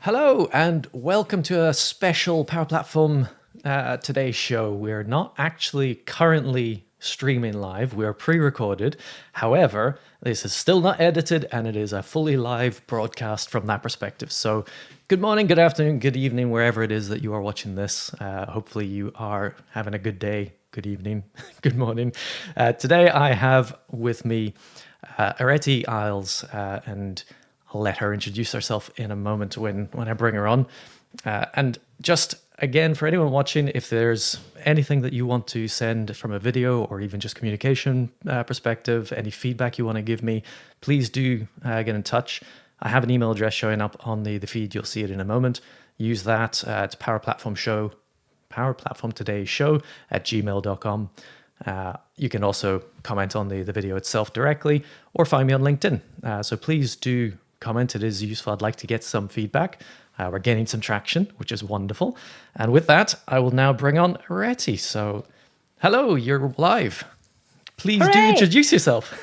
Hello and welcome to a special Power Platform Today's show. We're not actually currently streaming live, we are pre-recorded. However, this is still not edited and it is a fully live broadcast from that perspective. So good morning, good afternoon, good evening, wherever it is that you are watching this. Hopefully you are having a good day, good evening, good morning. Today I have with me Areti Iles and I'll let her introduce herself in a moment when I bring her on. And just again, for anyone watching, if there's anything that you want to send from a video or even just communication perspective, any feedback you want to give me, please do get in touch. I have an email address showing up on the feed. You'll see it in a moment. Use that. It's Power Platform Today's Show at gmail.com. You can also comment on the video itself directly or find me on LinkedIn. So please do comment. It is useful. I'd like to get some feedback. We're gaining some traction, which is wonderful. And with that, I will now bring on Areti. So hello, you're live. Please do Hooray! Introduce yourself.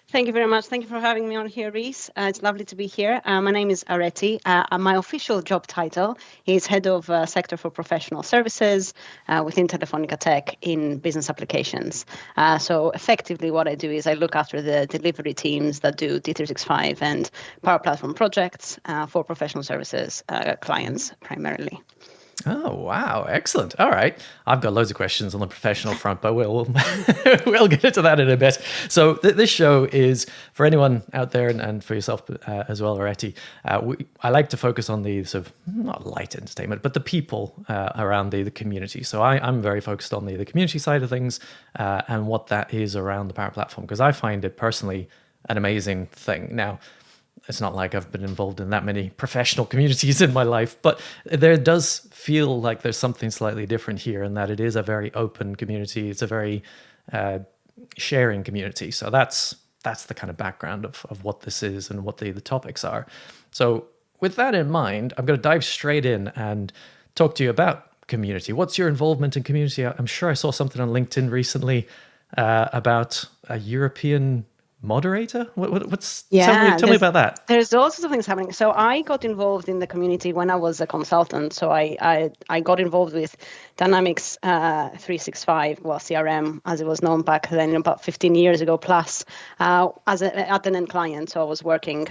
Thank you very much. Thank you for having me on here, Reese. It's lovely to be here. My name is Areti. My official job title is Head of Sector for Professional Services within Telefonica Tech in business applications. So effectively what I do is I look after the delivery teams that do D365 and Power Platform projects for professional services clients primarily. Oh, wow. Excellent. All right. I've got loads of questions on the professional front, but we'll we'll get into that in a bit. So this show is for anyone out there and for yourself as well, Areti. I like to focus on the sort of, not light entertainment, but the people around the community. So I'm very focused on the community side of things and what that is around the Power Platform, because I find it personally an amazing thing. Now, it's not like I've been involved in that many professional communities in my life, but there does feel like there's something slightly different here in that it is a very open community. It's a very sharing community. So that's the kind of background of what this is and what the topics are. So with that in mind, I'm going to dive straight in and talk to you about community. What's your involvement in community? I'm sure I saw something on LinkedIn recently about a European moderator. Tell me about that. There's all sorts of things happening. So I got involved in the community when I was a consultant. So I got involved with Dynamics 365, well, CRM as it was known back then, about 15 years ago plus, at an end client. So I was working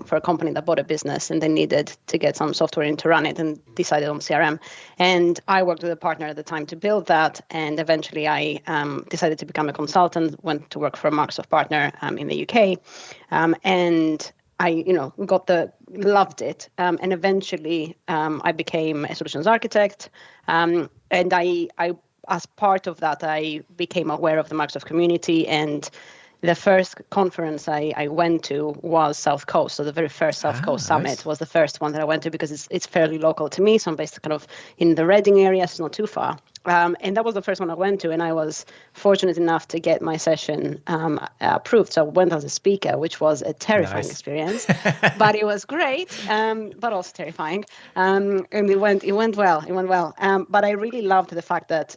for a company that bought a business and they needed to get some software in to run it and decided on CRM. And I worked with a partner at the time to build that. And eventually I decided to become a consultant, went to work for a Microsoft partner in the UK, and I, loved it. And eventually I became a solutions architect. And I, as part of that, I became aware of the Microsoft community. And the first conference I went to was South Coast. So the very first South Coast Summit was the first one that I went to because it's fairly local to me. So I'm based kind of in the Reading area, so it's not too far. And that was the first one I went to, and I was fortunate enough to get my session approved. So I went as a speaker, which was a terrifying experience, but it was great, but also terrifying. And it went well. But I really loved the fact that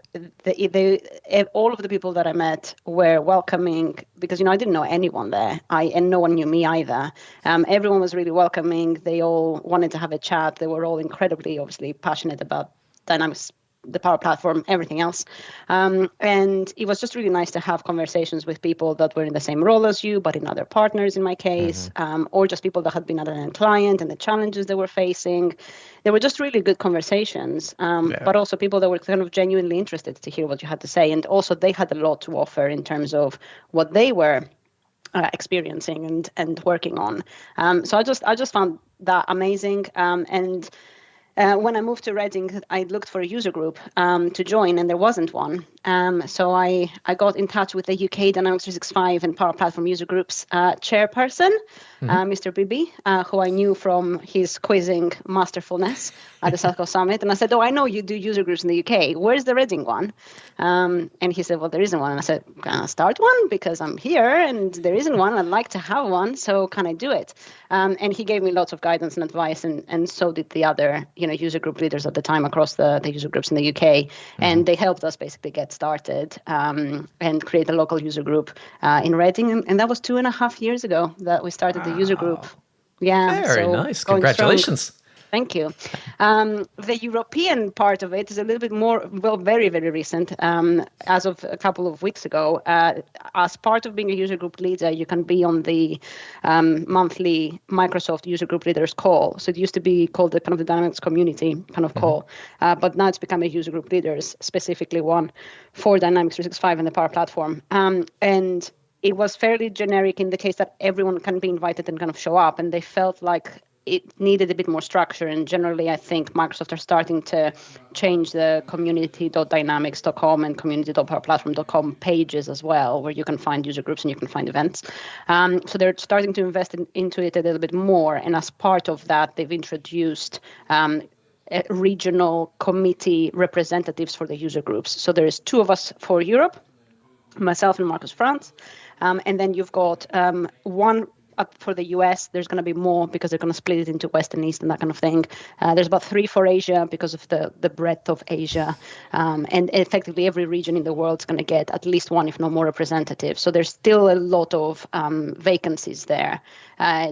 all of the people that I met were welcoming, because I didn't know anyone there, and no one knew me either. Everyone was really welcoming. They all wanted to have a chat. They were all incredibly, obviously, passionate about Dynamics, the Power Platform, everything else. And it was just really nice to have conversations with people that were in the same role as you, but in other partners in my case, or just people that had been at an end client and the challenges they were facing. They were just really good conversations, but also people that were kind of genuinely interested to hear what you had to say. And also they had a lot to offer in terms of what they were experiencing and working on. So I just found that amazing. When I moved to Reading, I looked for a user group to join, and there wasn't one. So I got in touch with the UK Dynamics 365 and Power Platform user groups chairperson, Mr. Bibi, who I knew from his quizzing masterfulness at the South Coast Summit. And I said, I know you do user groups in the UK. Where's the Reading one? And he said, well, there isn't one. And I said, can I start one? Because I'm here and there isn't one. I'd like to have one. So can I do it? And he gave me lots of guidance and advice. And so did the other user group leaders at the time across the user groups in the UK. And they helped us basically get started and create a local user group in Reading. And that was 2.5 years ago that we started the user group. Yeah. Very nice. Congratulations. Thank you. The European part of it is a little bit more, well, very, very recent. As of a couple of weeks ago, as part of being a user group leader, you can be on the monthly Microsoft user group leaders call. So it used to be called the kind of the Dynamics community kind of call, but now it's become a user group leaders, specifically one for Dynamics 365 and the Power Platform. And it was fairly generic in the case that everyone can be invited and kind of show up, and they felt like it needed a bit more structure. And generally, I think Microsoft are starting to change the community.dynamics.com and community.powerplatform.com pages as well, where you can find user groups and you can find events. So they're starting to invest into it a little bit more. And as part of that, they've introduced regional committee representatives for the user groups. So there's two of us for Europe, myself and Marcus France. And then you've got one up for the US. There's going to be more because they're going to split it into West and East and that kind of thing. There's about 3 for Asia because of the breadth of Asia. And effectively every region in the world is going to get at least one, if not more, representatives. So there's still a lot of vacancies there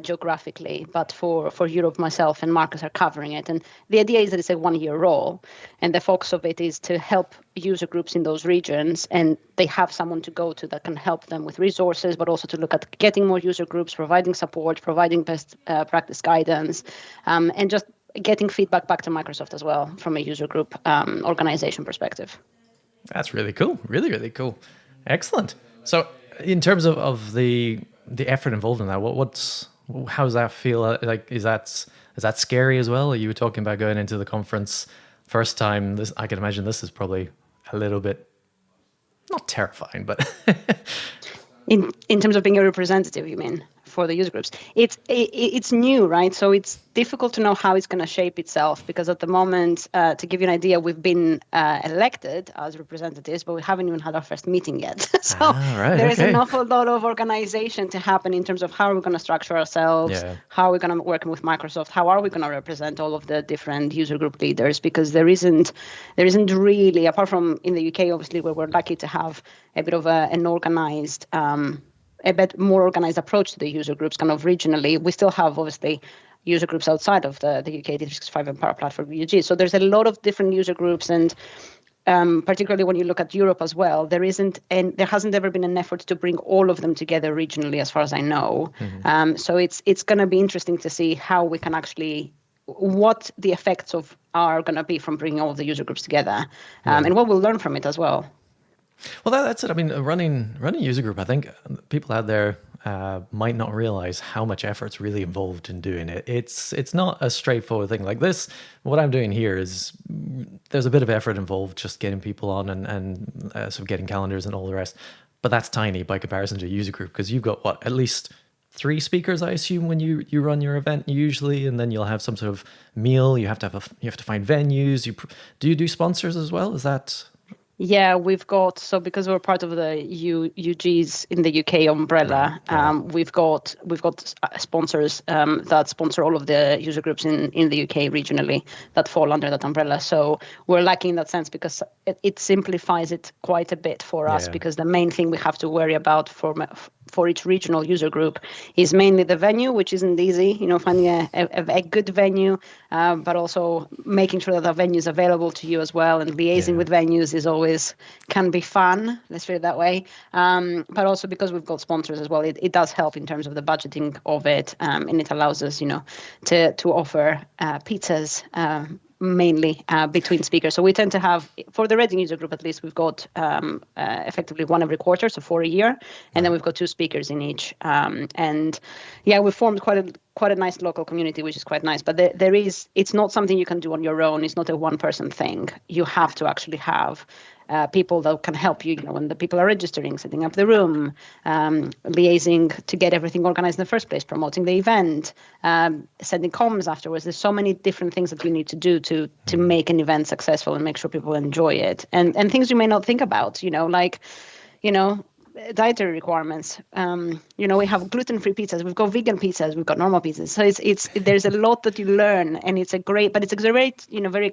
geographically. But for Europe, myself and Marcus are covering it. And the idea is that it's a 1-year role. And the focus of it is to help user groups in those regions, and they have someone to go to that can help them with resources, but also to look at getting more user groups, providing support, providing best practice guidance, and just getting feedback back to Microsoft as well from a user group organization perspective. That's really cool. Really, really cool. Excellent. So in terms of the effort involved in that, how does that feel? Like, is that scary as well? You were talking about going into the conference first time. I can imagine this is probably a little bit, not terrifying, but in terms of being a representative, you mean, for the user groups? It's new, right? So it's difficult to know how it's going to shape itself, because at the moment, to give you an idea, we've been elected as representatives, but we haven't even had our first meeting yet. So there's an awful lot of organization to happen in terms of how we're going to structure ourselves, how we're going to work with Microsoft, how are we going to represent all of the different user group leaders, because there isn't really, apart from in the UK, obviously, where we're lucky to have a bit of an organized a bit more organized approach to the user groups kind of regionally. We still have, obviously, user groups outside of the UK, D365 and Power Platform UG. So there's a lot of different user groups, and particularly when you look at Europe as well, there hasn't ever been an effort to bring all of them together regionally, as far as I know. So it's going to be interesting to see how we can actually, what the effects are going to be from bringing all of the user groups together, and what we'll learn from it as well. Well, that's it. I mean, running a user group, I think people out there might not realize how much effort's really involved in doing it. It's not a straightforward thing like this. What I'm doing here is there's a bit of effort involved, just getting people on and sort of getting calendars and all the rest. But that's tiny by comparison to a user group, because you've got at least 3 speakers, I assume, when you run your event usually, and then you'll have some sort of meal. You have to find venues. Do you do sponsors as well? Is that? Yeah, we've got, so because we're part of the UGs in the UK umbrella, we've got sponsors that sponsor all of the user groups in the UK regionally that fall under that umbrella. So we're lucky in that sense, because it simplifies it quite a bit for us, because the main thing we have to worry about for each regional user group is mainly the venue, which isn't easy, finding a good venue, but also making sure that the venue is available to you as well, and liaising with venues can be fun, let's put it that way. But also because we've got sponsors as well, it does help in terms of the budgeting of it, and it allows us, to offer pizzas mainly between speakers. So we tend to have, for the Reading user group at least, we've got effectively 1 every quarter, so 4 a year, and then we've got 2 speakers in each. And we've formed quite a nice local community, which is quite nice. But it's not something you can do on your own. It's not a one-person thing. You have to actually have people that can help you, when the people are registering, setting up the room, liaising to get everything organized in the first place, promoting the event, sending comms afterwards. There's so many different things that you need to do to make an event successful and make sure people enjoy it. And things you may not think about, like, dietary requirements. we have gluten-free pizzas, we've got vegan pizzas, we've got normal pizzas. So it's there's a lot that you learn, and it's a great very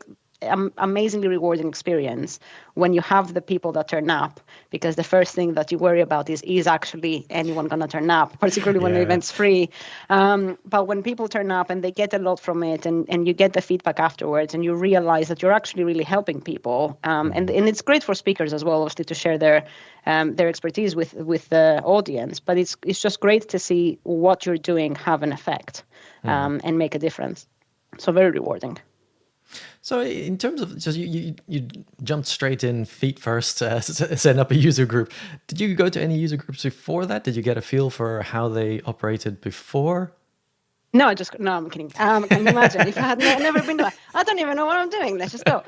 amazingly rewarding experience when you have the people that turn up, because the first thing that you worry about is actually anyone going to turn up, particularly when the event's free. But when people turn up and they get a lot from it, and you get the feedback afterwards, and you realize that you're actually really helping people, and it's great for speakers as well, obviously, to share their expertise with the audience. But it's just great to see what you're doing have an effect, and make a difference. So very rewarding. So in terms of just you jumped straight in feet first, setting up a user group. Did you go to any user groups before that? Did you get a feel for how they operated before? No, I'm kidding. Can you imagine if I had never been to one? I don't even know what I'm doing. Let's just go.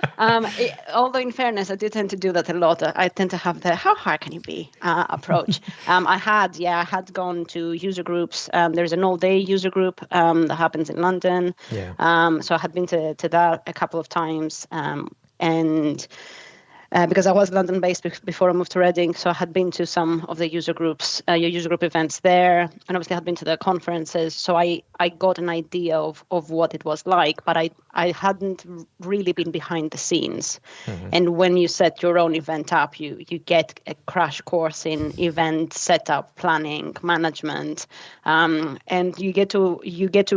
Although in fairness, I do tend to do that a lot. I tend to have the "how hard can you be" approach. I had gone to user groups. There's an all-day user group that happens in London. Yeah. So I had been to that a couple of times, and. Because I was London-based before I moved to Reading, so I had been to some of the user group events there, and obviously I had been to the conferences. So I got an idea of what it was like, but I hadn't really been behind the scenes. And when you set your own event up, you get a crash course in event setup, planning, management, and you get to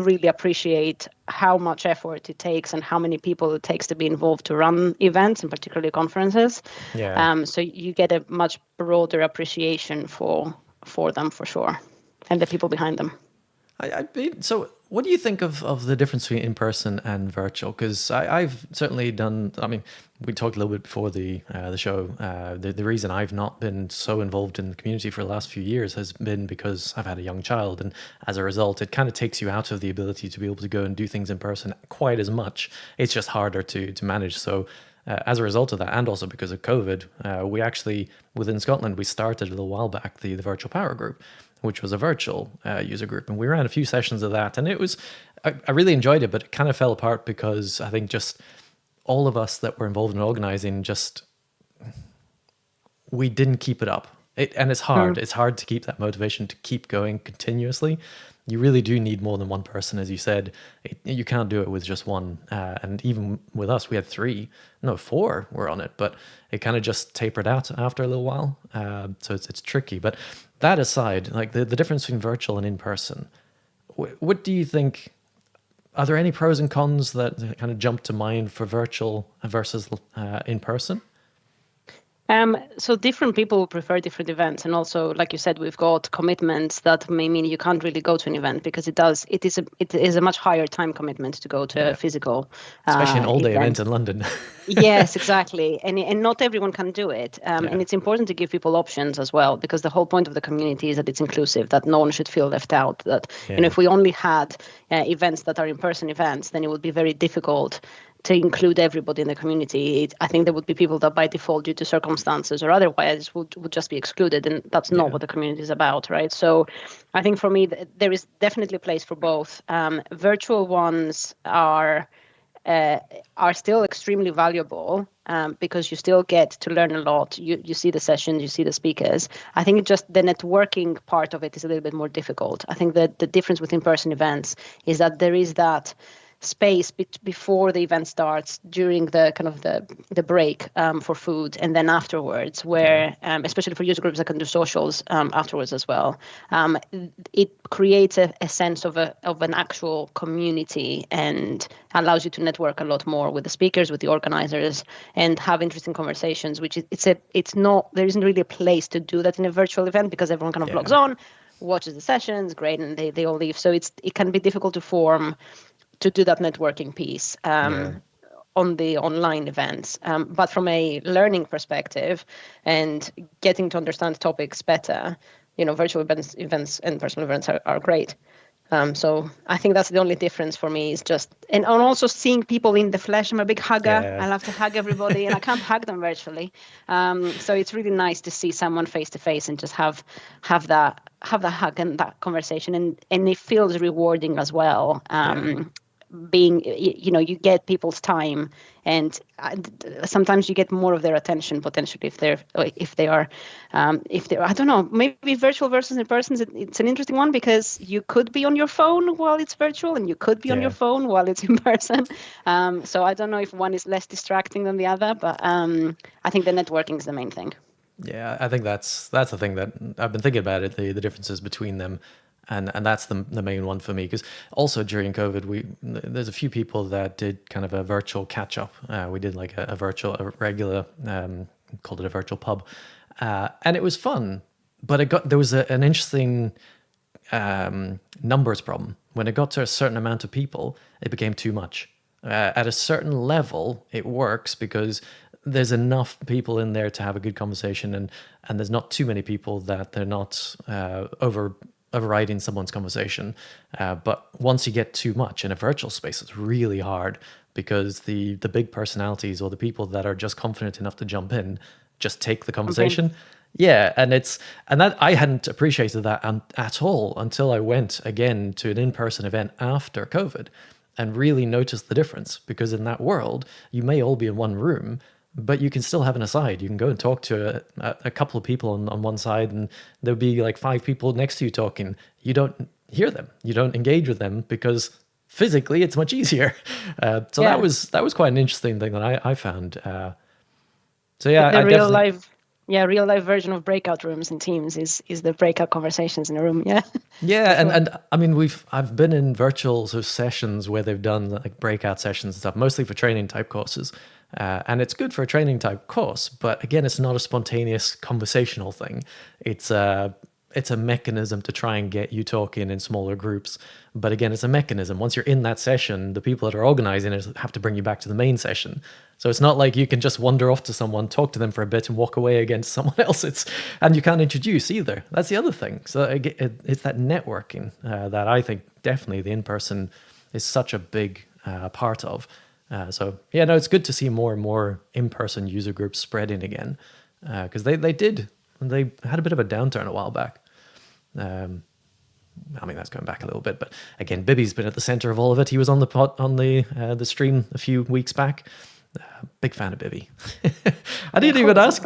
really appreciate how much effort it takes and how many people it takes to be involved to run events, and particularly conferences. Yeah. So you get a much broader appreciation for them, for sure, and the people behind them. So what do you think of the difference between in-person and virtual? Because I've certainly done, I mean, we talked a little bit before the show. The reason I've not been so involved in the community for the last few years has been because I've had a young child. And as a result, it kind of takes you out of the ability to be able to go and do things in person quite as much. It's just harder to manage. So as a result of that, and also because of COVID, we actually, within Scotland, we started a little while back the Virtual Power Group, which was a virtual user group. And we ran a few sessions of that. And it was, I really enjoyed it, but it kind of fell apart because I think just all of us that were involved in organizing, we didn't keep it up. And it's hard. It's hard to keep that motivation to keep going continuously. You really do need more than one person, as you said. You can't do it with just one. And even with us, we had 4 were on it, but it kind of just tapered out after a little while. So it's tricky. But that aside, like the difference between virtual and in person, what do you think? Are there any pros and cons that kind of jump to mind for virtual versus in person? So different people prefer different events, and also, like you said, we've got commitments that may mean you can't really go to an event because it is a much higher time commitment to go to a physical, especially an all-day event in London. Yes, exactly, and not everyone can do it, and it's important to give people options as well, because the whole point of the community is that it's inclusive, that no one should feel left out. That if we only had events that are in-person events, then it would be very difficult to include everybody in the community. I think there would be people that by default, due to circumstances or otherwise, would just be excluded, and that's not what the community is about, right? So I think for me, there is definitely a place for both. Virtual ones are still extremely valuable because you still get to learn a lot. You see the sessions, you see the speakers. I think just the networking part of it is a little bit more difficult. I think that the difference with in-person events is that there is that space before the event starts, during the kind of the break for food, and then afterwards, where especially for user groups that can do socials afterwards as well, it creates a sense of an actual community and allows you to network a lot more with the speakers, with the organizers, and have interesting conversations. Which there isn't really a place to do that in a virtual event because everyone kind of logs on, watches the sessions, great, and they all leave. So it can be difficult to do that networking piece on the online events. But from a learning perspective and getting to understand topics better, virtual events and personal events are great. So I think that's the only difference for me, is just, and also seeing people in the flesh. I'm a big hugger. I love to hug everybody, and I can't hug them virtually. So it's really nice to see someone face to face and just have that hug and that conversation, and it feels rewarding as well. being, you get people's time, and sometimes you get more of their attention potentially if they're I don't know, maybe virtual versus in person. It's an interesting one because you could be on your phone while it's virtual and you could be on your phone while it's in person. So I don't know if one is less distracting than the other, but I think the networking is the main thing. Yeah, I think that's the thing that I've been thinking about it, the differences between them, and that's the main one for me. Because also during COVID, there's a few people that did kind of a virtual catch up. We did like a regular, called it a virtual pub, and it was fun. But there was an interesting numbers problem. When it got to a certain amount of people, it became too much. At a certain level, it works because there's enough people in there to have a good conversation, and there's not too many people that they're not overriding someone's conversation. But once you get too much in a virtual space, it's really hard because the big personalities or the people that are just confident enough to jump in just take the conversation. Okay. Yeah, and that I hadn't appreciated that at all until I went again to an in-person event after COVID and really noticed the difference, because in that world, you may all be in one room, but you can still have an aside. You can go and talk to a couple of people on one side, and there'll be like 5 people next to you talking. You don't hear them. You don't engage with them because physically it's much easier. So yeah. that was quite an interesting thing that I found. So yeah, the real life version of breakout rooms in Teams is the breakout conversations in a room. Yeah. Yeah, sure. and I mean I've been in virtual sort of sessions where they've done like breakout sessions and stuff, mostly for training type courses. And it's good for a training type course, but again, it's not a spontaneous conversational thing. It's a mechanism to try and get you talking in smaller groups. But again, it's a mechanism. Once you're in that session, the people that are organizing it have to bring you back to the main session. So it's not like you can just wander off to someone, talk to them for a bit and walk away again to someone else. And you can't introduce either. That's the other thing. So it's that networking that I think definitely the in-person is such a big part of. So yeah, no, it's good to see more and more in-person user groups spreading again, because they had a bit of a downturn a while back. I mean, that's going back a little bit, but again, Bibby's been at the center of all of it. He was on the stream a few weeks back. Big fan of Bibby. I didn't even ask.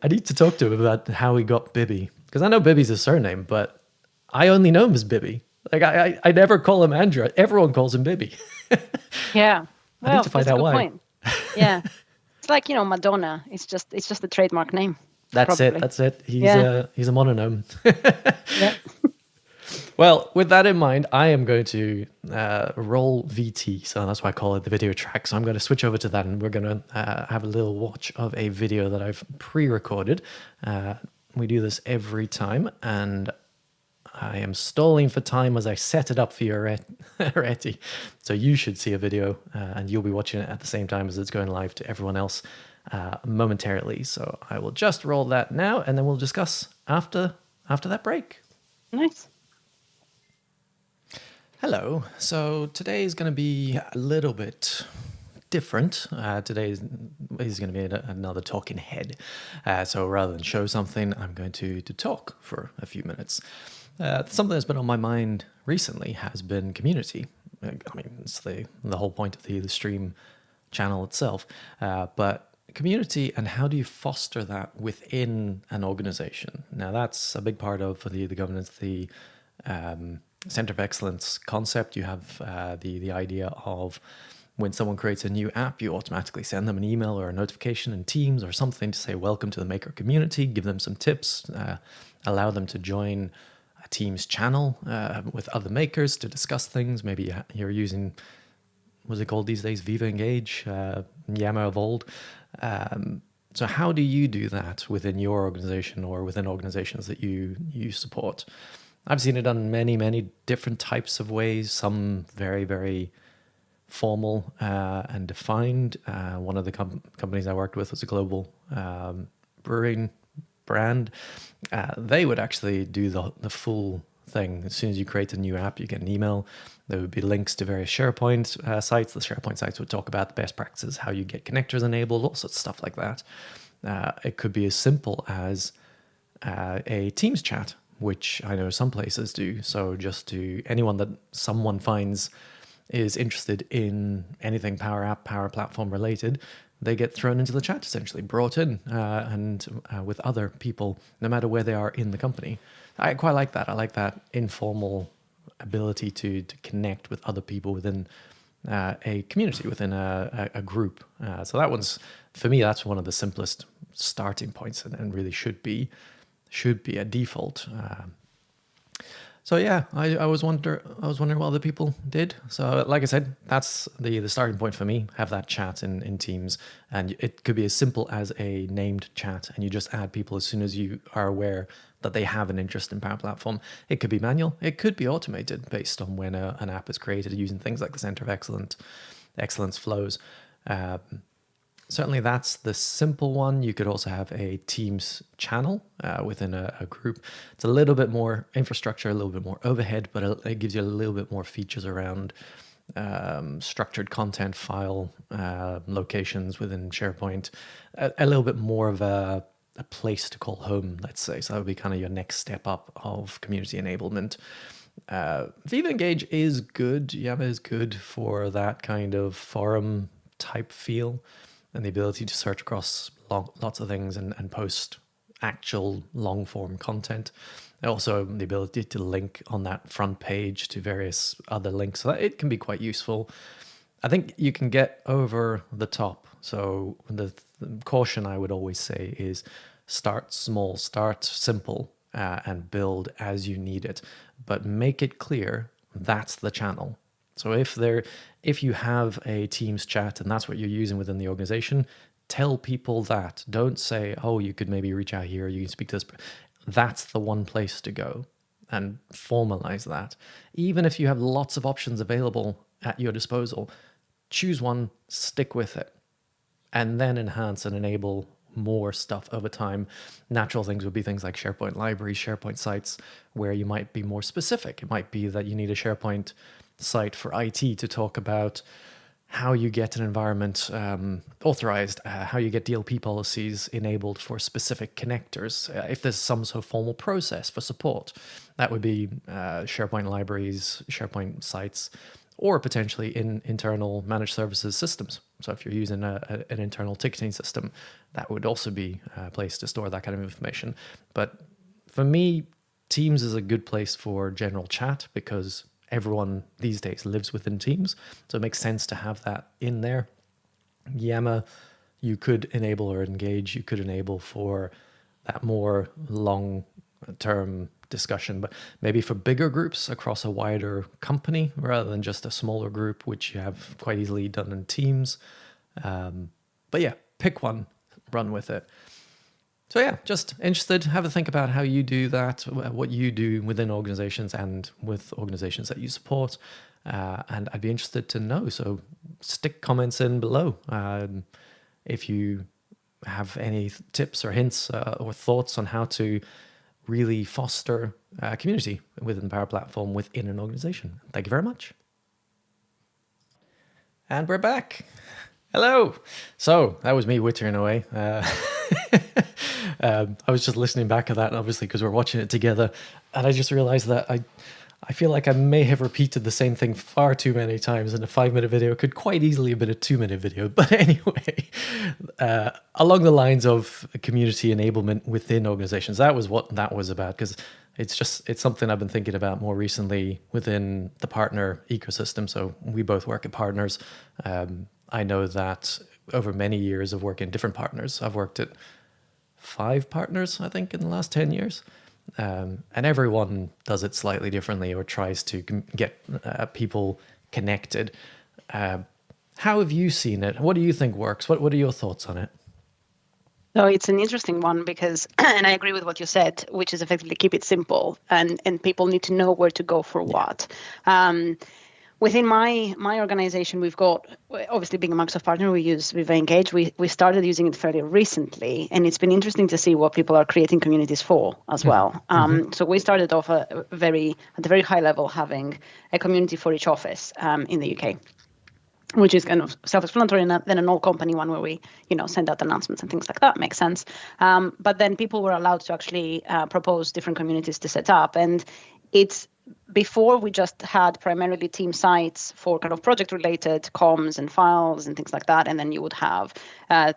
I need to talk to him about how he got Bibby, because I know Bibby's his surname, but I only know him as Bibby. Like I never call him Andrew. Everyone calls him Bibby. Yeah. Well, I need to find out why. Point. Yeah, it's like Madonna. It's just a trademark name. That's probably. That's it. He's a mononome. Yeah. Well, with that in mind, I am going to roll VT, so that's why I call it the video track. So I'm going to switch over to that, and we're going to have a little watch of a video that I've pre-recorded. We do this every time, and I am stalling for time as I set it up for you, Areti. So you should see a video, and you'll be watching it at the same time as it's going live to everyone else momentarily. So I will just roll that now, and then we'll discuss after that break. Nice. Hello. So today is going to be a little bit different. Today is going to be another talking head. So rather than show something, I'm going to talk for a few minutes. Something that's been on my mind recently has been community. I mean, it's the whole point of the stream channel itself. But community, and how do you foster that within an organization? Now, that's a big part of the governance, the Center of Excellence concept. You have the idea of when someone creates a new app, you automatically send them an email or a notification in Teams or something to say, welcome to the Maker community, give them some tips, allow them to join a Teams channel with other makers to discuss things. Maybe you're using, what's it called these days? Viva Engage, Yammer of old. So how do you do that within your organization or within organizations that you support? I've seen it done many, many different types of ways, some very, very formal and defined. One of the companies I worked with was a global brewing brand. They would actually do the full thing. As soon as you create a new app, you get an email. There would be links to various SharePoint sites. The SharePoint sites would talk about the best practices, how you get connectors enabled, all sorts of stuff like that. It could be as simple as a Teams chat, which I know some places do. So just to anyone that someone finds is interested in anything Power App, Power Platform related, they get thrown into the chat, essentially brought in and with other people, no matter where they are in the company. I quite like that. I like that informal ability to connect with other people within a community, within a group. So that one's, for me, that's one of the simplest starting points, and really should be a default. So yeah, I was wondering what other people did. So like I said, that's the starting point for me. Have that chat in Teams, and it could be as simple as a named chat, and you just add people as soon as you are aware that they have an interest in Power Platform. It could be manual, it could be automated based on when an app is created using things like the Center of Excellence flows. Certainly that's the simple one. You could also have a Teams channel within a group. It's a little bit more infrastructure, a little bit more overhead, but it gives you a little bit more features around structured content file locations within SharePoint, a little bit more of a place to call home, let's say. So that would be kind of your next step up of community enablement. Viva Engage is good. Yammer is good for that kind of forum type feel, and the ability to search across lots of things and post actual long form content. Also the ability to link on that front page to various other links. So that it can be quite useful. I think you can get over the top. So the caution I would always say is start small, start simple, and build as you need it. But make it clear that's the channel. So if you have a Teams chat and that's what you're using within the organization, tell people that. Don't say, oh, you could maybe reach out here, you can speak to this. That's the one place to go, and formalize that. Even if you have lots of options available at your disposal, choose one, stick with it, and then enhance and enable more stuff over time. Natural things would be things like SharePoint libraries, SharePoint sites, where you might be more specific. It might be that you need a SharePoint site for IT to talk about how you get an environment authorized, how you get DLP policies enabled for specific connectors. If there's some sort of formal process for support, that would be SharePoint libraries, SharePoint sites, or potentially in internal managed services systems. So if you're using an internal ticketing system, that would also be a place to store that kind of information. But for me, Teams is a good place for general chat because everyone these days lives within Teams. So it makes sense to have that in there. Yammer, you could enable, or Engage, you could enable for that more long-term discussion, but maybe for bigger groups across a wider company rather than just a smaller group, which you have quite easily done in Teams. But yeah, pick one, run with it. So yeah, just interested, have a think about how you do that, what you do within organizations and with organizations that you support. And I'd be interested to know. So stick comments in below. If you have any tips or hints or thoughts on how to really foster community within Power Platform within an organization. Thank you very much. And we're back. Hello. So that was me wittering away. I was just listening back at that, obviously, because we're watching it together. And I just realized that I feel like I may have repeated the same thing far too many times, and a 5-minute video could quite easily have been a 2-minute video. But anyway, along the lines of community enablement within organizations, that was what that was about, because it's something I've been thinking about more recently within the partner ecosystem. So we both work at partners. I know that over many years of working different partners, I've worked at 5 partners, I think, in the last 10 years. And everyone does it slightly differently or tries to get people connected. How have you seen it? What do you think works? What are your thoughts on it? So it's an interesting one because, and I agree with what you said, which is effectively keep it simple, and people need to know where to go for what. Within my organization, we've got, obviously being a Microsoft partner, we use Viva Engage. We started using it fairly recently, and it's been interesting to see what people are creating communities for as well. So we started off at a very high level, having a community for each office in the UK, which is kind of self-explanatory, and then an all-company one where we, send out announcements and things like that. Makes sense. But then people were allowed to actually propose different communities to set up, and it's before we just had primarily team sites for kind of project related comms and files and things like that. And then you would have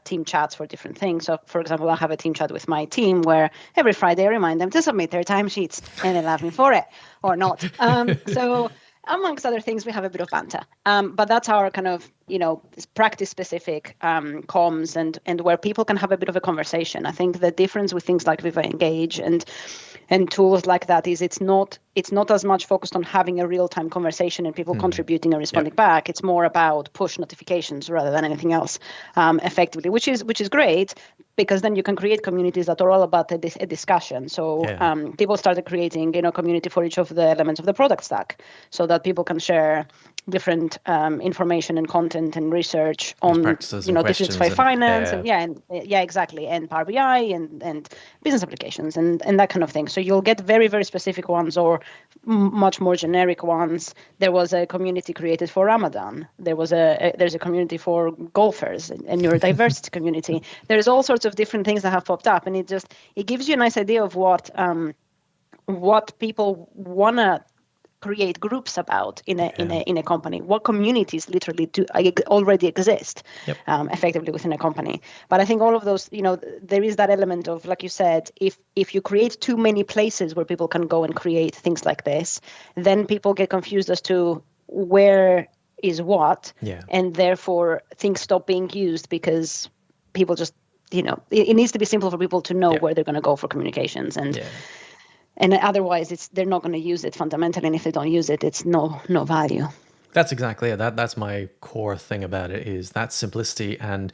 team chats for different things. So for example, I have a team chat with my team where every Friday I remind them to submit their timesheets and they love me for it or not. So amongst other things, we have a bit of banter. But that's our kind of, practice specific comms and where people can have a bit of a conversation. I think the difference with things like Viva Engage and tools like that is it's not as much focused on having a real-time conversation and people contributing and responding back. It's more about push notifications rather than anything else, effectively, which is great, because then you can create communities that are all about a discussion. So people started creating community for each of the elements of the product stack, so that people can share different information and content and research on Digital Finance and exactly, and Power BI and business applications and that kind of thing. So you'll get very, very specific ones or much more generic ones. There was a community created for Ramadan. There's a community for golfers, a neurodiversity community. There's all sorts of different things that have popped up, and it gives you a nice idea of what people wanna create groups about in a company, what communities literally already exist effectively within a company. But I think all of those, there is that element of, like you said, if you create too many places where people can go and create things like this, then people get confused as to where is what, and therefore things stop being used because people just, it needs to be simple for people to know where they're going to go for communications. And otherwise, they're not going to use it fundamentally. And if they don't use it, it's no value. That's exactly it. That's my core thing about it, is that simplicity and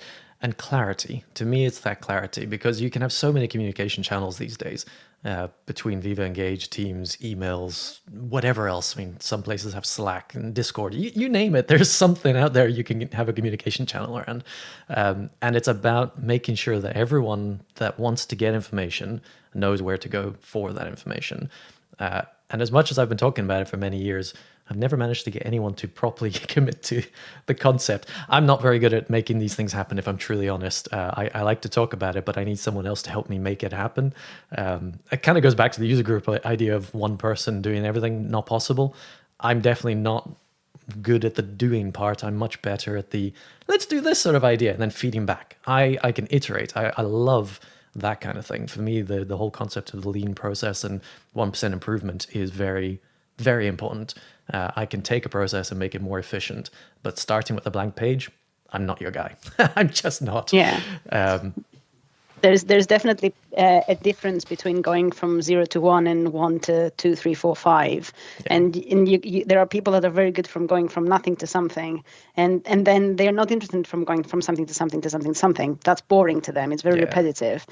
clarity. To me, it's that clarity, because you can have so many communication channels these days between Viva Engage, Teams, emails, whatever else. I mean, some places have Slack and Discord. You name it. There's something out there you can have a communication channel around. And it's about making sure that everyone that wants to get information knows where to go for that information. And as much as I've been talking about it for many years, I've never managed to get anyone to properly commit to the concept. I'm not very good at making these things happen, if I'm truly honest. I like to talk about it, but I need someone else to help me make it happen. It kind of goes back to the user group idea of one person doing everything, not possible. I'm definitely not good at the doing part. I'm much better at the let's do this sort of idea and then feeding back. I can iterate. I love that kind of thing. For me, the whole concept of the lean process and 1% improvement is very, very important. I can take a process and make it more efficient, but starting with a blank page, I'm not your guy. I'm just not. Yeah. There's definitely a difference between going from 0 to 1 and 1 to 2, 3, 4, 5. Yeah. And there are people that are very good from going from nothing to something, and then they're not interested from going from something to something to something to something. That's boring to them. It's very repetitive.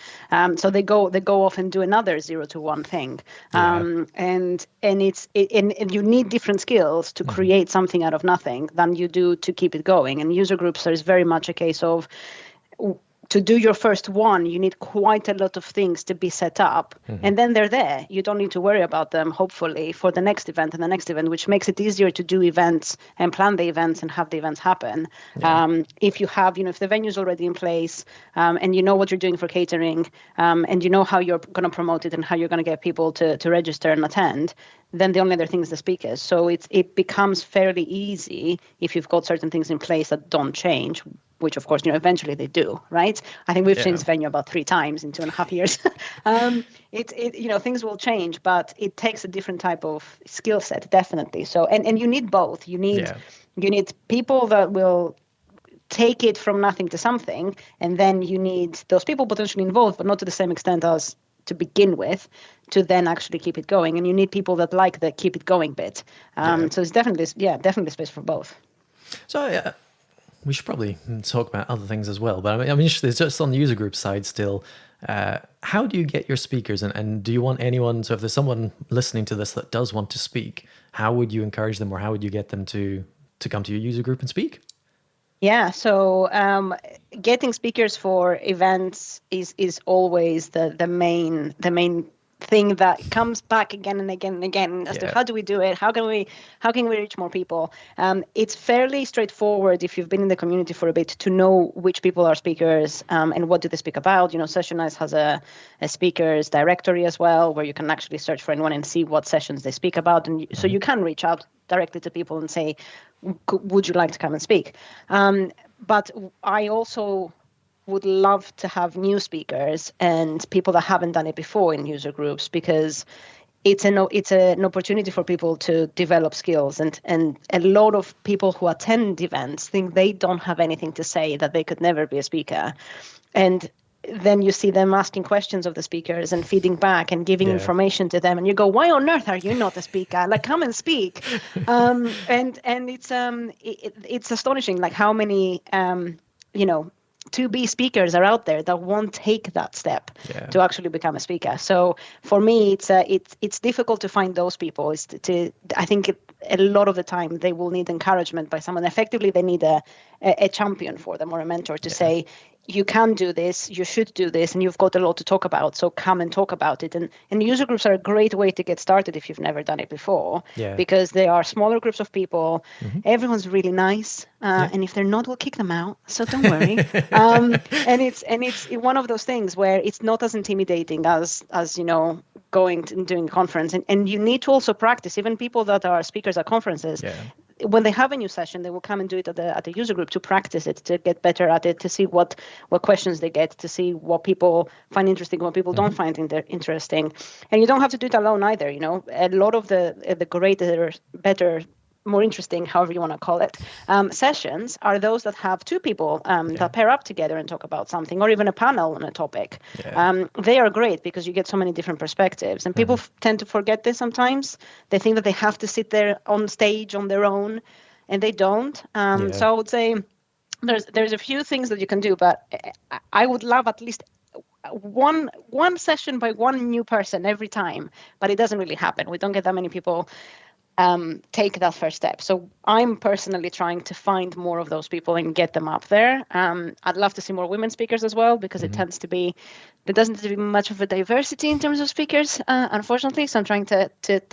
So they go off and do another 0 to 1 thing. And you need different skills to create something out of nothing than you do to keep it going. And user groups is very much a case of, to do your first one, you need quite a lot of things to be set up, and then they're there. You don't need to worry about them, hopefully, for the next event and the next event, which makes it easier to do events and plan the events and have the events happen. If you have, if the venue's already in place, and you know what you're doing for catering, and you know how you're going to promote it and how you're going to get people to register and attend, then the only other thing is the speakers. So it becomes fairly easy if you've got certain things in place that don't change, which of course, eventually they do, right? I think we've changed venue about 3 times in 2.5 years. Things will change, but it takes a different type of skill set, definitely. So, and you need both. You need people that will take it from nothing to something, and then you need those people potentially involved, but not to the same extent as to begin with, to then actually keep it going. And you need people that like the keep it going bit. So it's definitely space for both. So we should probably talk about other things as well, but I'm interested just on the user group side still. How do you get your speakers, and do you want anyone? So if there's someone listening to this that does want to speak, how would you encourage them, or how would you get them to come to your user group and speak? Yeah, so getting speakers for events is always the main thing that comes back again and again and again as to how do we do it, how can we reach more people. It's fairly straightforward if you've been in the community for a bit to know which people are speakers, and what do they speak about. Sessionize has a speakers directory as well, where you can actually search for anyone and see what sessions they speak about, and so you can reach out directly to people and say, would you like to come and speak? But I also would love to have new speakers and people that haven't done it before in user groups, because it's an opportunity for people to develop skills, and a lot of people who attend events think they don't have anything to say, that they could never be a speaker, and then you see them asking questions of the speakers and feeding back and giving information to them, and you go, why on earth are you not a speaker? Like, come and speak. And it's astonishing, like how many to-be speakers are out there that won't take that step to actually become a speaker. So for me, it's difficult to find those people. I think a lot of the time they will need encouragement by someone. Effectively, they need a champion for them, or a mentor to say, you can do this, you should do this, and you've got a lot to talk about, so come and talk about it. And user groups are a great way to get started if you've never done it before, because they are smaller groups of people. Everyone's really nice, and if they're not, we'll kick them out, so don't worry. And it's one of those things where it's not as intimidating as going and doing a conference, and you need to also practice. Even people that are speakers at conferences, when they have a new session, they will come and do it at the user group to practice it, to get better at it, to see what questions they get, to see what people find interesting, what people don't find interesting. And you don't have to do it alone either. A lot of the greater, better, more interesting, however you want to call it, sessions are those that have two people that pair up together and talk about something, or even a panel on a topic. They are great because you get so many different perspectives, and people tend to forget this sometimes. They think that they have to sit there on stage on their own, and they don't. So I would say there's a few things that you can do, but I would love at least one session by one new person every time, but it doesn't really happen. We don't get that many people take that first step. So I'm personally trying to find more of those people and get them up there. I'd love to see more women speakers as well, because there doesn't tend to be much of a diversity in terms of speakers, unfortunately. So I'm trying to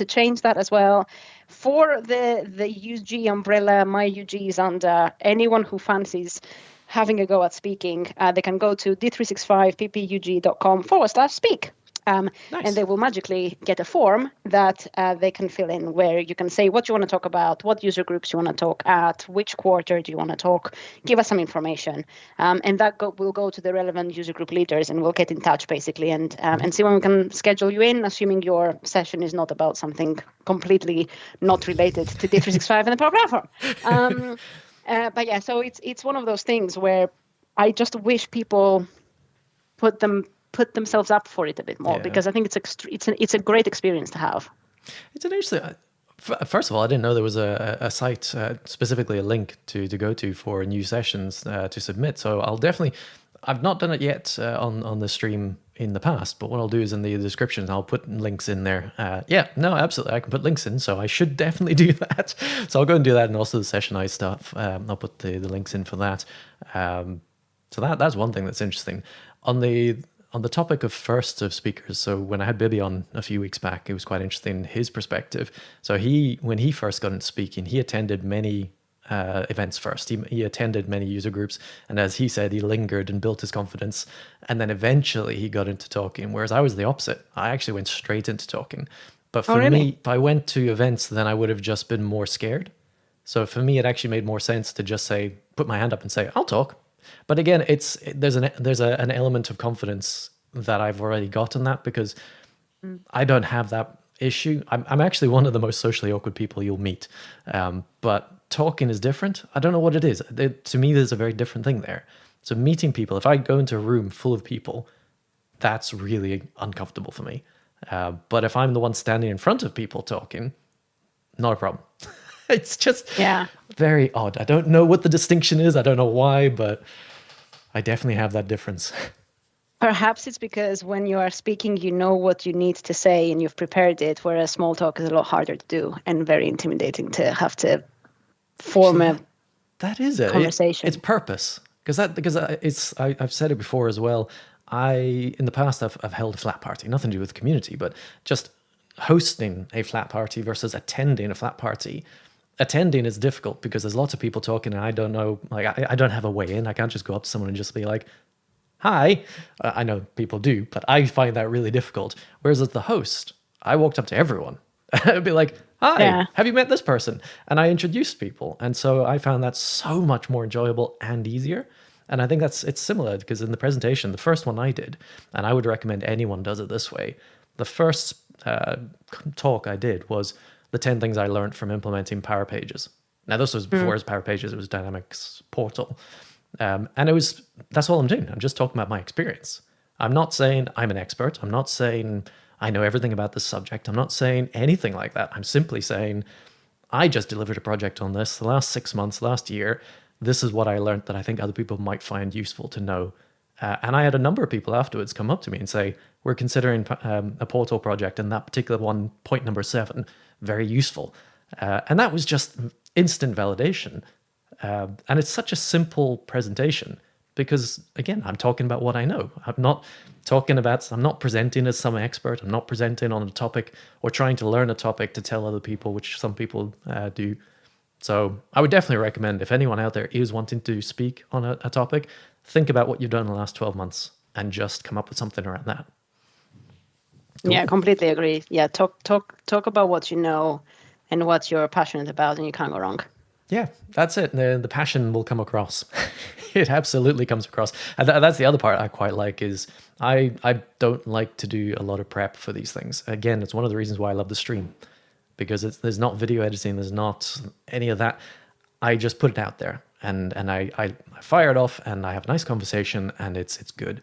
change that as well. For the UG umbrella, my UG is under anyone who fancies having a go at speaking. They can go to d365ppug.com/speak. Nice. And they will magically get a form that they can fill in, where you can say what you want to talk about, what user groups you want to talk at, which quarter do you want to talk, give us some information. And that will go to the relevant user group leaders, and we'll get in touch basically and see when we can schedule you in, assuming your session is not about something completely not related to D365 and the Power Platform. But yeah, so it's one of those things where I just wish people put themselves up for it a bit more, because I think it's a great experience to have. It's an interesting. First of all, I didn't know there was a site, specifically a link to go to for new sessions to submit. So I'll definitely. I've not done it yet on the stream in the past, but what I'll do is in the description, I'll put links in there. Absolutely, I can put links in, so I should definitely do that. So I'll go and do that, and also the Sessionize stuff. I'll put the links in for that. So that's one thing that's interesting. On the topic of firsts of speakers, so when I had Bibi on a few weeks back, it was quite interesting, his perspective. So when he first got into speaking, he attended many events first. He attended many user groups, and as he said, he lingered and built his confidence, and then eventually he got into talking, whereas I was the opposite. I actually went straight into talking. But for me, if I went to events, then I would have just been more scared. So for me, it actually made more sense to just put my hand up and say, I'll talk. But again, there's an element of confidence that I've already gotten that, because I don't have that issue. I'm actually one of the most socially awkward people you'll meet. But talking is different. I don't know what it is. To me, there's a very different thing there. So meeting people, if I go into a room full of people, that's really uncomfortable for me. But if I'm the one standing in front of people talking, not a problem. It's just very odd. I don't know what the distinction is. I don't know why, but I definitely have that difference. Perhaps it's because when you are speaking, you know what you need to say and you've prepared it, whereas small talk is a lot harder to do and very intimidating to have to form that is it. Conversation. It's purpose. Because I've said it before as well. in the past, I've held a flat party, nothing to do with the community, but just hosting a flat party versus attending a flat party. Attending is difficult because there's lots of people talking and I don't know, like, I don't have a way in. I can't just go up to someone and just be like, hi. I know people do, but I find that really difficult. Whereas as the host, I walked up to everyone. I'd be like, hi, have you met this person? And I introduced people. And so I found that so much more enjoyable and easier. And I think it's similar because in the presentation, the first one I did, and I would recommend anyone does it this way, the first talk I did was the 10 things I learned from implementing Power Pages. Now, this was before it was Power Pages, it was Dynamics Portal. And that's all I'm doing. I'm just talking about my experience. I'm not saying I'm an expert. I'm not saying I know everything about this subject. I'm not saying anything like that. I'm simply saying I just delivered a project on this the last 6 months, last year. This is what I learned that I think other people might find useful to know. And I had a number of people afterwards come up to me and say, we're considering a portal project and that particular one, point number 7, very useful. And that was just instant validation. And it's such a simple presentation because, again, I'm talking about what I know. I'm not presenting as some expert. I'm not presenting on a topic or trying to learn a topic to tell other people, which some people do. So I would definitely recommend if anyone out there is wanting to speak on a topic, think about what you've done in the last 12 months and just come up with something around that. Cool. Yeah, completely agree. Yeah, talk about what you know and what you're passionate about, and you can't go wrong. Yeah, that's it. The passion will come across. It absolutely comes across. And that's the other part I quite like is I don't like to do a lot of prep for these things. Again, it's one of the reasons why I love the stream. Because there's not video editing, there's not any of that. I just put it out there and I fire it off and I have a nice conversation and it's good.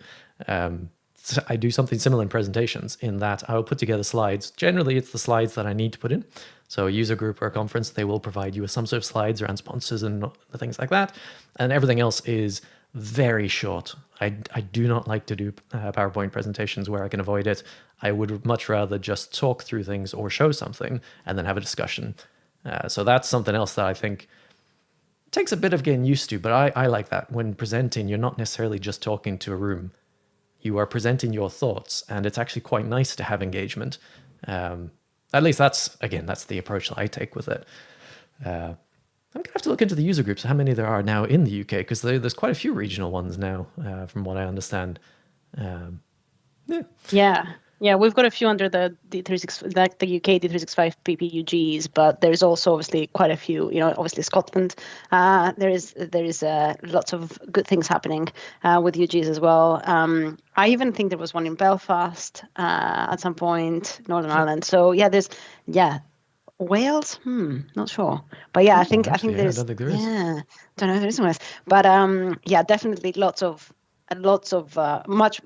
So I do something similar in presentations in that I will put together slides. Generally, it's the slides that I need to put in. So a user group or a conference, they will provide you with some sort of slides around sponsors and things like that. And everything else is very short. I do not like to do PowerPoint presentations where I can avoid it. I would much rather just talk through things or show something and then have a discussion. So that's something else that I think takes a bit of getting used to, but I like that. When presenting, you're not necessarily just talking to a room. You are presenting your thoughts, and it's actually quite nice to have engagement. At least that's the approach that I take with it. I'm going to have to look into the user groups, how many there are now in the UK, because there's quite a few regional ones now, from what I understand. Yeah, we've got a few under the D365, like the UK D365 PPUGs, but there's also obviously quite a few. Obviously Scotland. There is lots of good things happening with UGs as well. I even think there was one in Belfast at some point, Northern Ireland. So Wales? Not sure. But yeah, I think there's. I don't think there is. Yeah, don't know if there is in Wales. But definitely lots of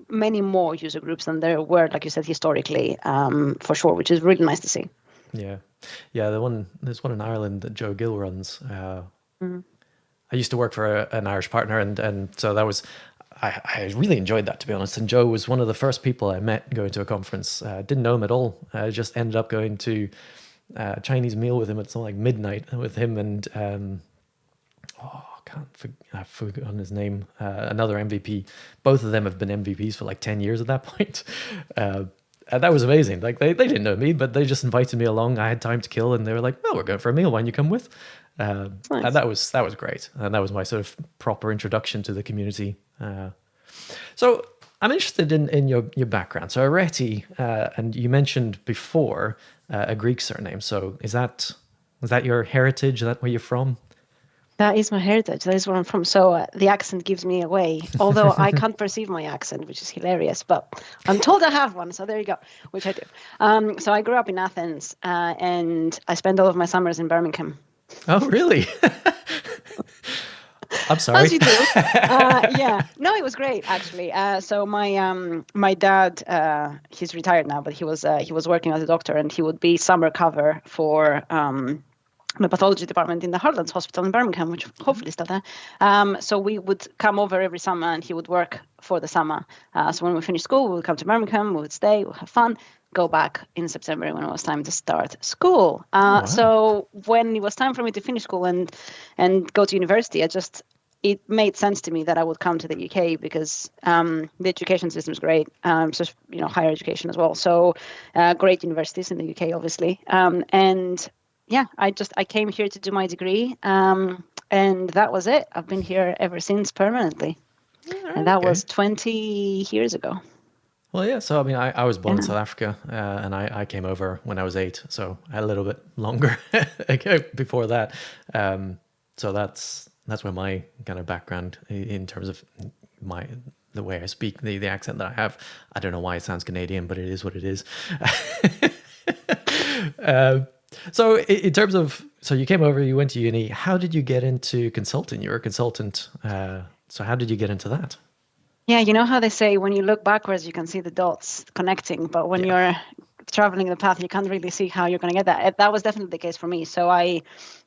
many more user groups than there were, like you said, historically, for sure, which is really nice to see. Yeah. There's one in Ireland that Joe Gill runs. I used to work for an Irish partner, and so that was. I really enjoyed that, to be honest. And Joe was one of the first people I met going to a conference. Didn't know him at all. I just ended up going to a Chinese meal with him at something like midnight with him and I've forgotten his name. Another MVP. Both of them have been MVPs for like 10 years at that point. And that was amazing. Like they didn't know me, but they just invited me along. I had time to kill, and they were like, "Oh, we're going for a meal. Why don't you come with?" Nice. And that was great. And that was my sort of proper introduction to the community. So I'm interested in your background. So Areti, and you mentioned before a Greek surname. So is that your heritage? Is that where you're from? That is my heritage. That is where I'm from. So the accent gives me away, although I can't perceive my accent, which is hilarious. But I'm told I have one, so there you go, which I do. So I grew up in Athens, and I spent all of my summers in Birmingham. Oh, really? I'm sorry. As you do. No, it was great actually. So my dad, he's retired now, but he was working as a doctor, and he would be summer cover for the pathology department in the Heartlands Hospital in Birmingham, which hopefully is still there. So we would come over every summer, and he would work for the summer. So when we finished school, we would come to Birmingham, we would stay, we'd have fun, go back in September when it was time to start school. Wow. So when it was time for me to finish school and go to university, it made sense to me that I would come to the UK because the education system is great. So higher education as well. So great universities in the UK, obviously. And yeah, I came here to do my degree, and that was it. I've been here ever since permanently, and that was 20 years ago. Well, yeah. So, I mean, I was born in Yeah. South Africa, and I came over when I was 8, so a little bit longer ago before that. So that's where my kind of background in terms of the way I speak, the accent that I have. I don't know why it sounds Canadian, but it is what it is. So, in terms of, so you came over, you went to uni. How did you get into consulting? You were a consultant. So, how did you get into that? Yeah, you know how they say when you look backwards, you can see the dots connecting, but when Yeah. you're traveling the path, you can't really see how you're going to get that. That was definitely the case for me. So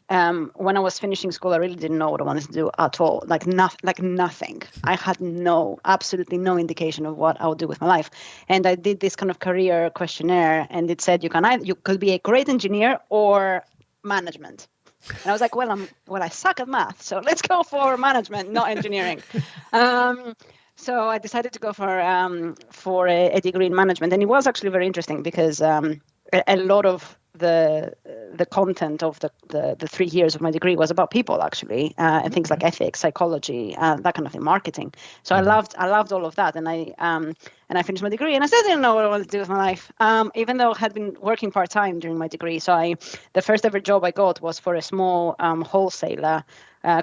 when I was finishing school, I really didn't know what I wanted to do at all. Like nothing. I had absolutely no indication of what I would do with my life. And I did this kind of career questionnaire, and it said you could be a great engineer or management. And I was like, I suck at math, so let's go for management, not engineering. So I decided to go for a degree in management, and it was actually very interesting because a lot of the content of the 3 years of my degree was about people actually, and things like ethics, psychology, that kind of thing, marketing. So I loved all of that, and I finished my degree, and I still didn't know what I wanted to do with my life, even though I had been working part-time during my degree. So the first ever job I got was for a small wholesaler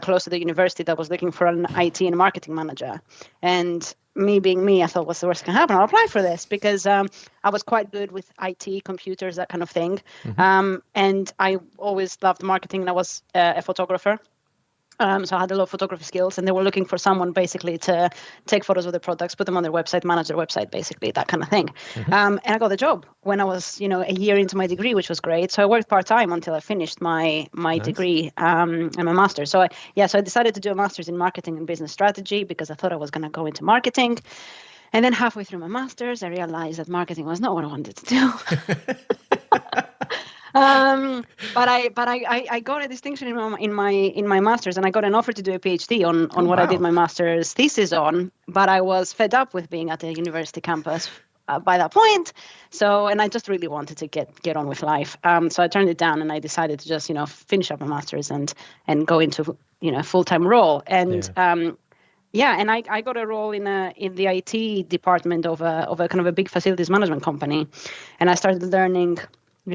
close to the university that was looking for an IT and marketing manager. And me being me, I thought, what's the worst that can happen? I'll apply for this because I was quite good with IT, computers, that kind of thing. And I always loved marketing, and I was a photographer. So I had a lot of photography skills, and they were looking for someone basically to take photos of the products, put them on their website, manage their website, basically, that kind of thing. And I got the job when I was, a year into my degree, which was great. So I worked part-time until I finished my Nice. degree and my master's. So I decided to do a master's in marketing and business strategy because I thought I was going to go into marketing. And then halfway through my master's, I realized that marketing was not what I wanted to do. But I got a distinction in my master's, and I got an offer to do a PhD on what I did my master's thesis on. But I was fed up with being at a university campus by that point. And I just really wanted to get on with life. So I turned it down, and I decided to just finish up my master's and go into a full-time role. And and I got a role in the IT department of a kind of a big facilities management company, and I started learning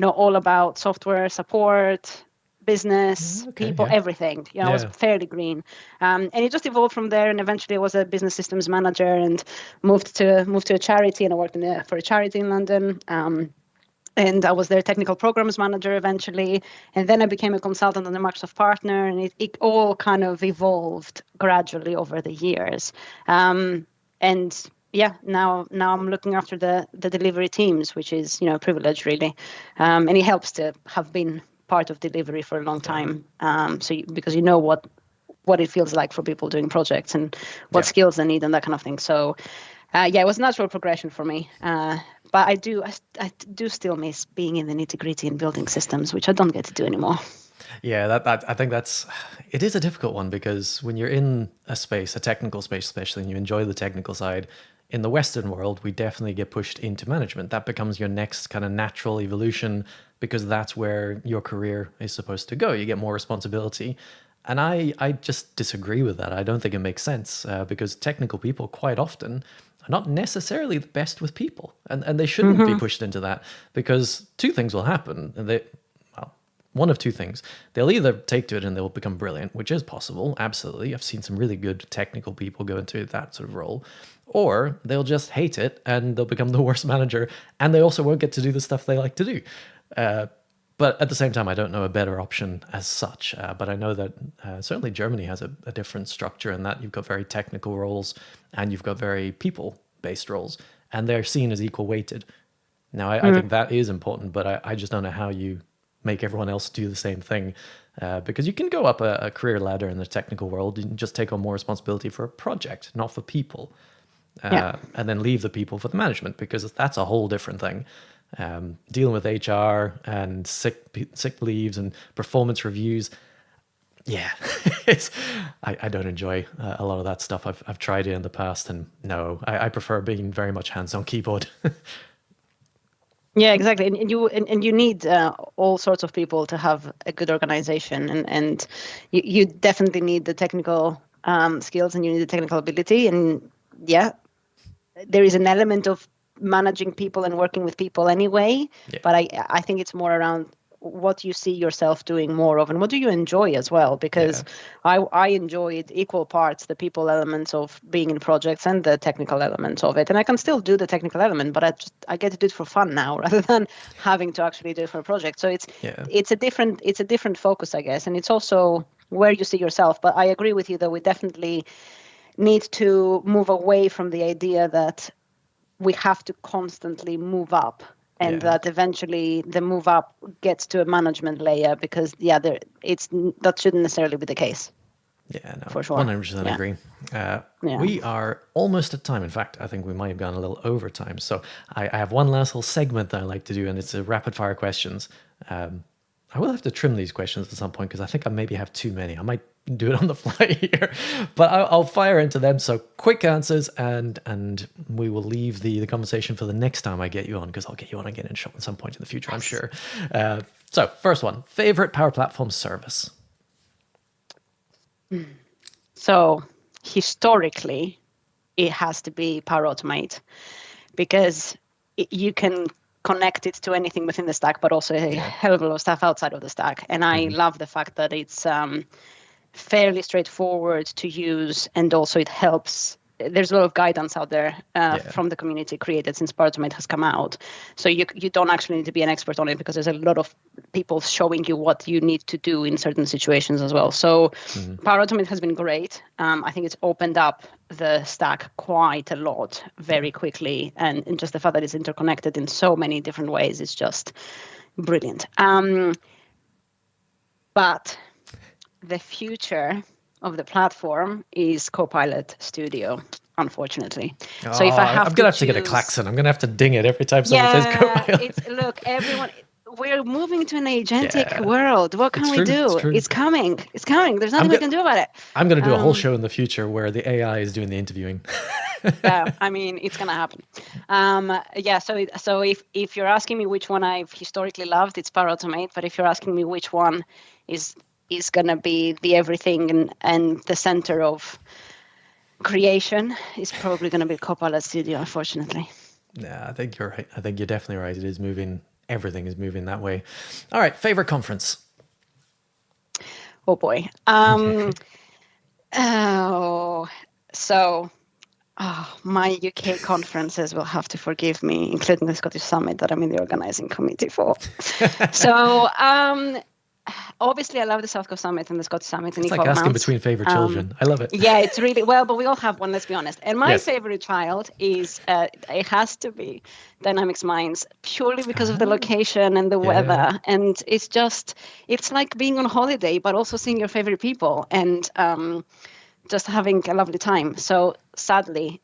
all about software support, business, people, everything. I was fairly green. And it just evolved from there. And eventually I was a business systems manager and moved to a charity, and I worked for a charity in London. And I was their technical programs manager eventually. And then I became a consultant and a Microsoft partner. And it all kind of evolved gradually over the years. Now I'm looking after the delivery teams, which is a privilege really, and it helps to have been part of delivery for a long time. Because you know what it feels like for people doing projects and what skills they need and that kind of thing. So it was a natural progression for me. But I do still miss being in the nitty-gritty and building systems, which I don't get to do anymore. Yeah, that I think it is a difficult one, because when you're in a technical space especially, and you enjoy the technical side, in the Western world, we definitely get pushed into management. That becomes your next kind of natural evolution, because that's where your career is supposed to go. You get more responsibility. And I just disagree with that. I don't think it makes sense, because technical people quite often are not necessarily the best with people. And they shouldn't be pushed into that, because two things will happen. One of two things. They'll either take to it and they'll become brilliant, which is possible, absolutely. I've seen some really good technical people go into that sort of role. Or they'll just hate it and they'll become the worst manager, and they also won't get to do the stuff they like to do. But at the same time, I don't know a better option as such. But I know that certainly Germany has a different structure, in that you've got very technical roles and you've got very people-based roles, and they're seen as equal weighted. Now, I think that is important, but I just don't know how you make everyone else do the same thing, because you can go up a career ladder in the technical world and just take on more responsibility for a project, not for people, and then leave the people for the management, because that's a whole different thing. Dealing with HR and sick leaves and performance reviews, Yeah, it's, I don't enjoy a lot of that stuff. I've tried it in the past, and no, I prefer being very much hands-on keyboard. Yeah, exactly. And you need all sorts of people to have a good organization, and you definitely need the technical skills, and you need the technical ability. And yeah, there is an element of managing people and working with people anyway, Yeah. but I think it's more around what you see yourself doing more of and what do you enjoy as well, because I enjoyed equal parts the people elements of being in projects and the technical elements of it, and I can still do the technical element, but I get to do it for fun now rather than having to actually do it for a project. So it's a different focus, I guess, and it's also where you see yourself. But I agree with you that we definitely need to move away from the idea that we have to constantly move up, and that eventually the move up gets to a management layer, because that shouldn't necessarily be the case. Yeah, no, for sure. 100% agree. We are almost at time. In fact, I think we might have gone a little over time. So I have one last little segment that I like to do, and it's a rapid fire questions. I will have to trim these questions at some point because I think I maybe have too many. I might do it on the fly here, but I'll fire into them. So quick answers, and we will leave the conversation for the next time I get you on, because I'll get you on again at some point in the future, I'm sure. So first one, favorite Power Platform service? So historically, it has to be Power Automate, because you can connect it to anything within the stack, but also a hell of a lot of stuff outside of the stack. And I love the fact that it's fairly straightforward to use, and also it helps. There's a lot of guidance out there from the community created since Power Automate has come out. So you don't actually need to be an expert on it, because there's a lot of people showing you what you need to do in certain situations as well. So Power Automate has been great. I think it's opened up the stack quite a lot very quickly. And just the fact that it's interconnected in so many different ways is just brilliant. But the future of the platform is Copilot Studio, unfortunately. So if I have I'm gonna have to get a klaxon. I'm gonna have to ding it every time someone says Copilot. Look, everyone, we're moving to an agentic world. What can we do? It's coming. It's coming. There's nothing we can do about it. I'm gonna do a whole show in the future where the AI is doing the interviewing. Yeah, I mean, it's gonna happen. So if you're asking me which one I've historically loved, it's Power Automate. But if you're asking me which one is going to be the everything and the center of creation, is probably going to be Copilot Studio, unfortunately. Yeah, I think you're right. I think you're definitely right. It is moving. Everything is moving that way. All right, favorite conference? Oh boy. My UK conferences will have to forgive me, including the Scottish Summit that I'm in the organizing committee for. So obviously, I love the South Coast Summit and the Scottish Summit. It's like asking between favorite children. I love it. Yeah, it's really well, but we all have one. Let's be honest. And my favorite child is it has to be Dynamics Minds, purely because of the location and the weather, and it's like being on holiday, but also seeing your favorite people and just having a lovely time. So sadly,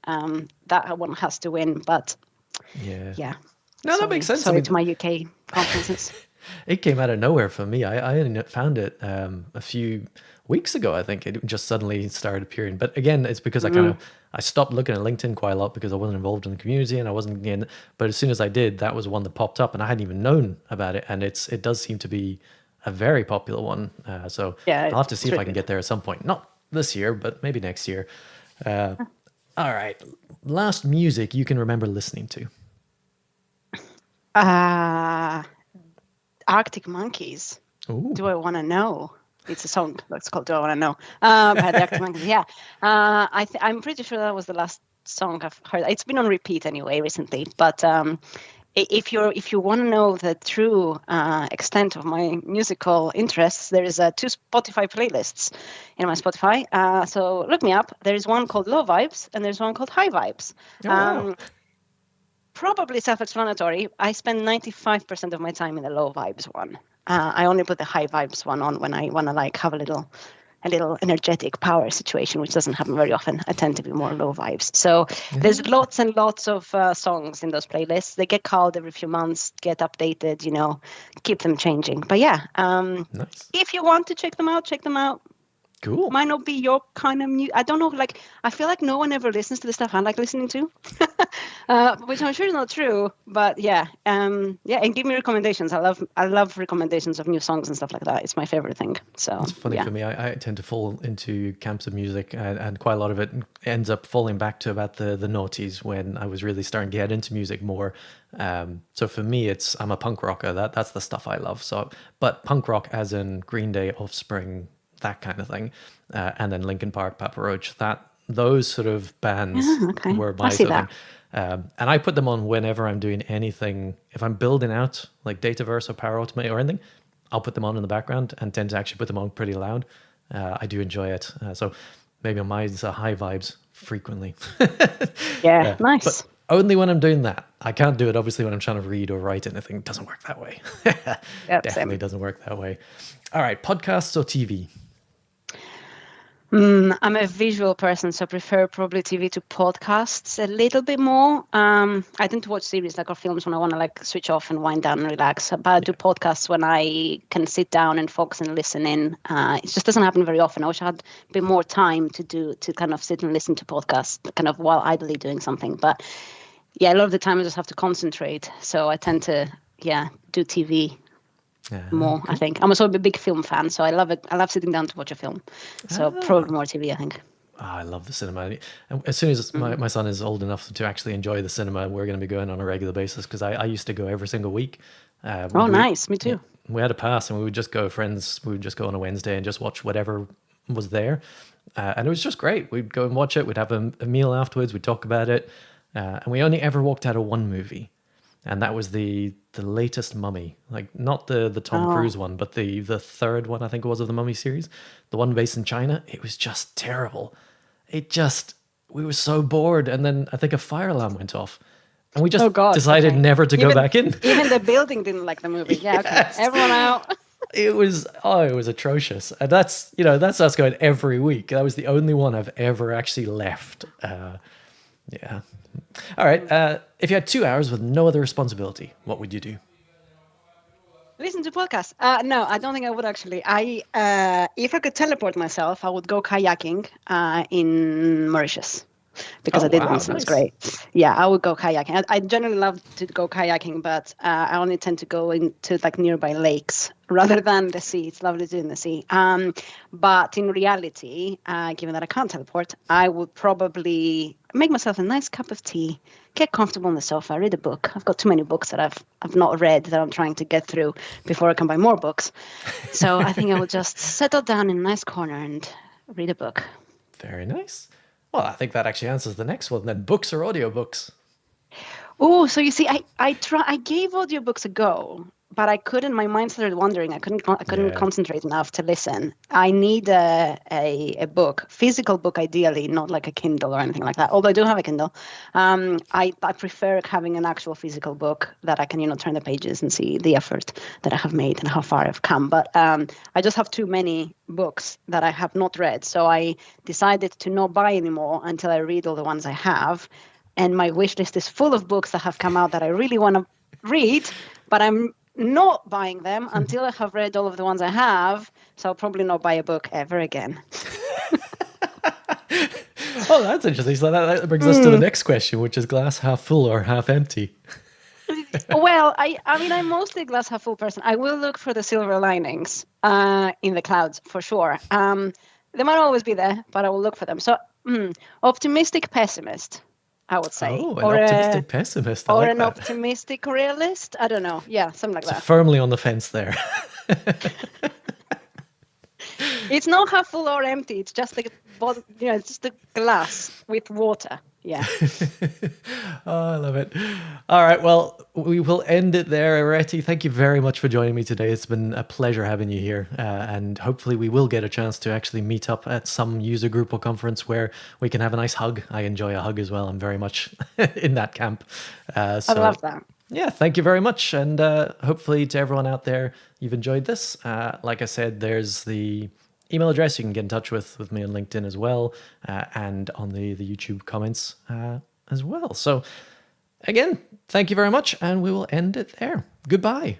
that one has to win. But yeah. No, that makes sense. Sorry to my UK conferences. It came out of nowhere for me. I only found it a few weeks ago. I think it just suddenly started appearing. But again, it's because I stopped looking at LinkedIn quite a lot because I wasn't involved in the community and I wasn't in. But as soon as I did, that was one that popped up, and I hadn't even known about it. And it does seem to be a very popular one. So I'll have to see if I can get there at some point. Not this year, but maybe next year. All right, last music you can remember listening to. Arctic Monkeys. Ooh. Do I Want to Know? It's a song that's called Do I Want to Know? By the Arctic Monkeys. Yeah. I'm pretty sure that was the last song I've heard. It's been on repeat anyway recently. But if you want to know the true extent of my musical interests, there is 2 Spotify playlists in my Spotify. So look me up. There is one called Low Vibes and there's one called High Vibes. Oh, wow. Probably self-explanatory. I spend 95% of my time in the low vibes one. I only put the high vibes one on when I want to have a little energetic power situation, which doesn't happen very often. I tend to be more low vibes. So there's lots and lots of songs in those playlists. They get called every few months, get updated, keep them changing. But nice. If you want to check them out, Cool. Might not be your kind of music. I don't know. Like, I feel like no one ever listens to the stuff I like listening to, which I'm sure is not true. But yeah, yeah, and give me recommendations. I love recommendations of new songs and stuff like that. It's my favorite thing. So It's funny yeah. for me. I tend to fall into camps of music, and quite a lot of it ends up falling back to about the noughties when I was really starting to get into music more. So for me, I'm a punk rocker. That's the stuff I love. So, but punk rock as in Green Day, Offspring, that kind of thing, and then Linkin Park, Papa Roach. Those sort of bands Okay, were I my see sort of that. thing. And I put them on whenever I'm doing anything. If I'm building out like Dataverse or Power Automate or anything, I'll put them on in the background and tend to actually put them on pretty loud. I do enjoy it. So maybe on mine's high vibes frequently. Yeah, But nice. only when I'm doing that. I can't do it obviously when I'm trying to read or write anything. It doesn't work that way. Yeah, Definitely same. doesn't work that way. All right, podcasts or TV? I'm a visual person, so I prefer probably TV to podcasts a little bit more. I tend to watch series like or films when I want to like switch off and wind down and relax. But I do podcasts when I can sit down and focus and listen in. It just doesn't happen very often. I wish I had a bit more time to kind of sit and listen to podcasts, kind of while idly doing something. But yeah, a lot of the time I just have to concentrate. So I tend to do TV more. I Okay. think I'm also a big film fan, so I love it. I love sitting down to watch a film. So probably more TV, I think. I love the cinema. And as soon as my son is old enough to actually enjoy the cinema, we're going to be going on a regular basis because I used to go every single week. Oh, We, nice. Me yeah, too. we had a pass and we would just go, friends, we would just go on a Wednesday and just watch whatever was there. And it was just great. We'd go and watch it. We'd have a meal afterwards. We'd talk about it. And we only ever walked out of one movie. And that was the latest Mummy, like not the Tom Oh, Cruise one, but the third one I think it was of the Mummy series, the one based in China. It was just terrible. We were so bored, and then I think a fire alarm went off, and we just oh God. decided Okay. never to go back in. Even the building didn't like the movie. Yeah. Okay. Yes, Everyone out. it was atrocious, and that's us going every week. That was the only one I've ever actually left. Yeah. All right. If you had 2 hours with no other responsibility, what would you do? Listen to podcasts. No, I don't think I would actually. If I could teleport myself, I would go kayaking in Mauritius because Oh I did wow, once and it was nice. great. Yeah, I would go kayaking. I generally love to go kayaking, but I only tend to go into like nearby lakes rather than the sea. It's lovely to be in the sea. But in reality, given that I can't teleport, I would probably make myself a nice cup of tea, get comfortable on the sofa, read a book. I've got too many books that I've not read that I'm trying to get through before I can buy more books. So I think I will just settle down in a nice corner and read a book. Very nice. Well, I think that actually answers the next one then. Books or audiobooks? Oh, so you see, I gave audiobooks a go, but I couldn't. My mind started wandering. I couldn't Yeah. concentrate enough to listen. I need a book, physical book, ideally, not like a Kindle or anything like that. Although I do have a Kindle, I prefer having an actual physical book that I can turn the pages and see the effort that I have made and how far I've come. But I just have too many books that I have not read, so I decided to not buy anymore until I read all the ones I have. And my wish list is full of books that have come out that I really want to read, but I'm not buying them until I have read all of the ones I have. So I'll probably not buy a book ever again. Oh, that's interesting. So that brings us to the next question, which is glass half full or half empty? Well, I mean, I'm mostly a glass half full person. I will look for the silver linings in the clouds for sure. They might always be there, but I will look for them. So, optimistic pessimist, I would say, Oh, an optimistic pessimist. I or like an that. optimistic realist. I don't know. Yeah, something like So that. firmly on the fence there. It's not half full or empty. It's just it's just a glass with water. Yeah. Oh, I love it. All right. Well, we will end it there. Areti, thank you very much for joining me today. It's been a pleasure having you here. And hopefully we will get a chance to actually meet up at some user group or conference where we can have a nice hug. I enjoy a hug as well. I'm very much in that camp. I love that. Yeah, thank you very much. And hopefully to everyone out there, you've enjoyed this. Like I said, there's the email address. You can get in touch with me on LinkedIn as well, and on the YouTube comments as well. So again, thank you very much, and we will end it there. Goodbye.